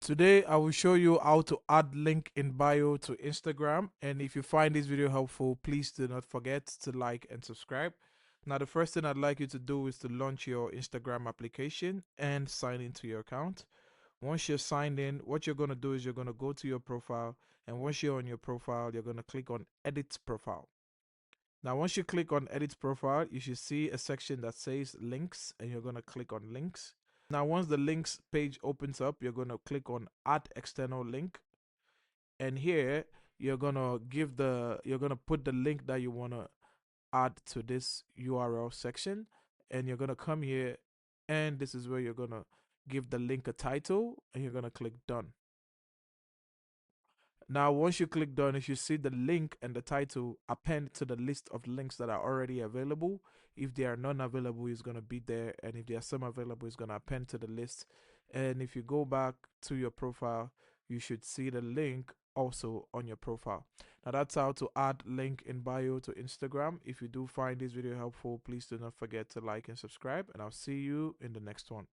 Today I will show you how to add link in bio to Instagram, and if you find this video helpful, please do not forget to like and subscribe. Now the first thing I'd like you to do is to launch your Instagram application and sign into your account. Once you're signed in, what you're going to do is you're going to go to your profile, and once you're on your profile, you're going to click on edit profile. Now once you click on edit profile, you should see a section that says links, and you're going to click on links. Now, once the links page opens up, you're going to click on add external link. And here you're going to put the link that you want to add to this URL section. And you're going to come here, and this is where you're going to give the link a title, and you're going to click done. Now, once you click done, you should see the link and the title append to the list of links that are already available. If there are none available, it's going to be there. And if there are some available, it's going to append to the list. And if you go back to your profile, you should see the link also on your profile. Now, that's how to add link in bio to Instagram. If you do find this video helpful, please do not forget to like and subscribe. And I'll see you in the next one.